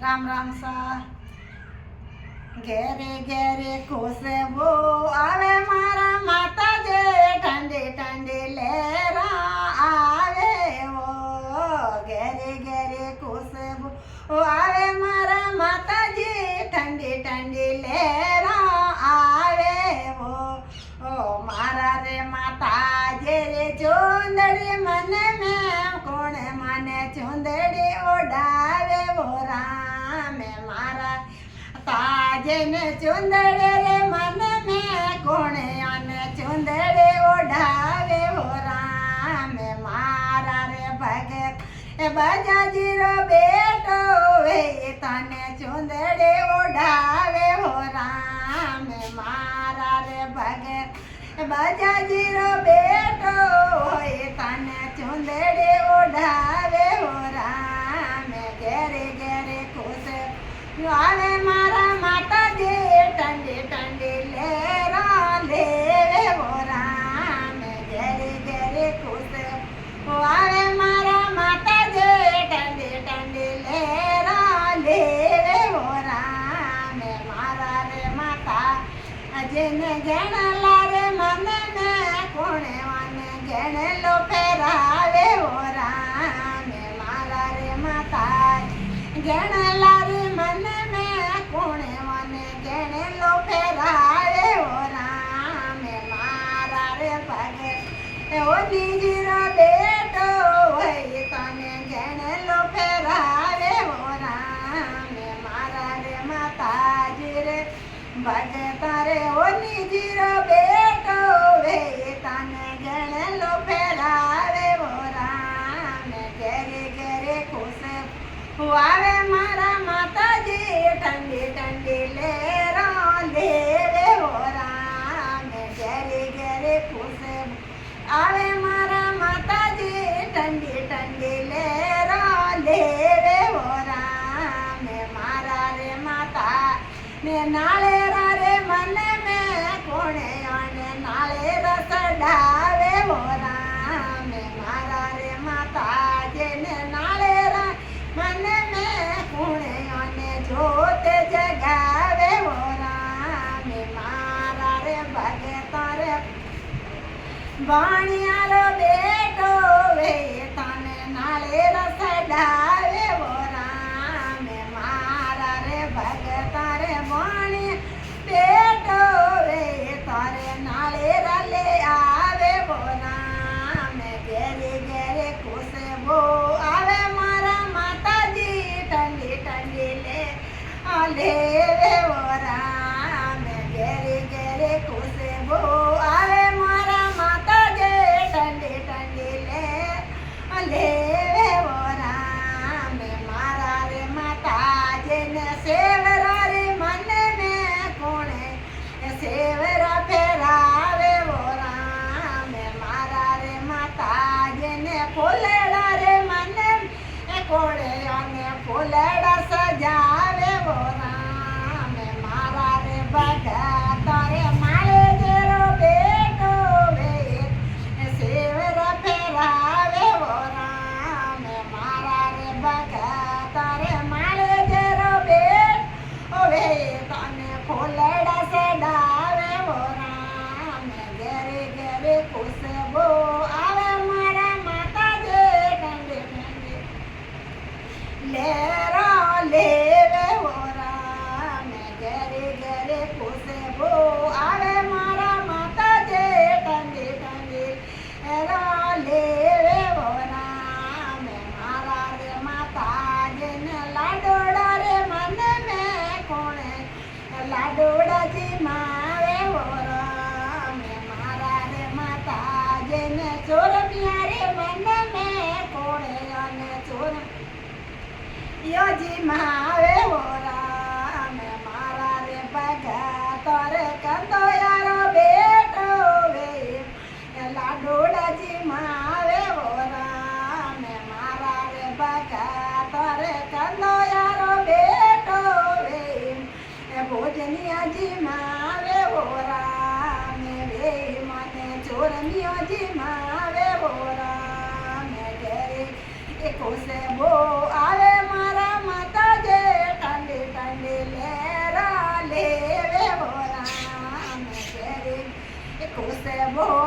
રામ રામ સા ઘેરે ઘેરે ખુશબુ આવે મારા માતાજે ઠંડી ઠંડી લહેરા આવે ઓ ઘેરે ઘેરે ખુશબુ આવે મારા માતાજી ઠંડી ઠંડી લહેરા આવે ઓ મારા રે માતાજે રે ચુંદડી મને મેં કોણે મને ચુંદડી ઓઢાવે ઓ રામે મારા તાજને ચુંદડે રે મને મેં કોણે અને ચુંદડે ઓઢાવે ઓ રામે મારા રે ભગત એ બજાજીરો બેટો વે તને ચુંદડે ઓઢાવે ઓ રામે મારા રે ભગત બજાજીરો બેટો હોય તને ચુંદડે ઓઢાવે ઓ રામે ઘેરે ઘેરે ખુશ આવે મારા માતાજી ઠંડી ઠંડી લહેરા લેવે ઓ રામે ઘેરે ઘેરે ખુશ આવે મારા માતાજી ઠંડી ઠંડી લહેરા લેવે ઓ રામે મારા રે માતા જેને ગણલા રે મને મેં કોણે મને ગણેલો ફેરાવે ઓ રામે મારા રે માતા ગણલા રે મને મેં કોણે મને ગણેલો ફેરાવે ઓ રામે મારા રે ભગત ઓ નીજીરો બેટો હોય તને ગણેલો ફેરાવે ઓ રામે મારા રે માતાજી રે ભગત રે ઓ નીજીરો બેટો વે તને ગણેલો ફેરાવે ઓ રામે ઘેરે ઘેરે ખુશ આવે મારા માતાજી ઠંડી ઠંડી લહેરા લેવે ઓ રામે ઘેરે ઘેરે ખુશ આવે મારા માતાજી ઠંડી ઠંડી લહેરા લેવે ઓ રામે મારા રે માતા ને નાળેરા રે મને મેં કોણે અને નાળેરા ચડાવે ઓ રામે મારા રે માતાજી ને નાળેરા મને મેં કોણે અને જોતે જગાવે ઓ રામે મારા રે ભગત રે વાણિયારો બેટો વે તને નાળેરા ચડાવે ઓ રામે મારા રે ભગત રે વાણિયા બેટો વે તારે નાળેરા લે આવે ઓ રામે ઘેરે ઘેરે ખુશબુ આવે મારા માતાજી ઠંડી ઠંડી લેવે ઓ રામે ઘેરે ઘેરે ખુશબુ આવે મારા માતાજી ઠંડી ઠંડી લેવે ઓ રામે મારા રે માતાજીને સેવરા રે મને મેં કોણે સેવરા ફેરાવે ઓ રામે મારા રે માતાજીને ફૂલડા રે મને કોણે અને ફૂલડા સજાવે ઓ રામે મારા રે ભગત રે માળે જેરો બેટો વે સેવરા ફેરાવે ઓ રામે મારા રે ભગત રે માળે જેરો બેટો વે તને ફૂલડા સડાવે ઓ રામે ઘેરે ઘેરે ખુશબુ આવે મારા માતાજી ઠંડી ઠંડી લહેરા લેવે ઓ રામે ઘેરે ઘેરે ખુશબુ આવે મારા માતાજી ઠંડી ઠંડી લહેરા લેવે ઓ રામે મારા રે માતાજીને લાડોડા રે મને મેં કોણે લાડોડાજી માવે ઓ રામે મારા રે માતાજીને ચોરમિયા રે મને મેં કોણે અને ચોર યોજી માવે ઓ રામે મારા રે ભગત રે કંદોયારો બેટો વે લાડોડાજી માવે ઓ રામે મારા રે ભગત રે કંદોયારો બેટો વે ભોજનિયાજી માવે ઓ રામે વે મને ચોરમિયાજી માવે ઓ રામે ઘેરે ખુશબુ આવે મારા માતાજી બોલ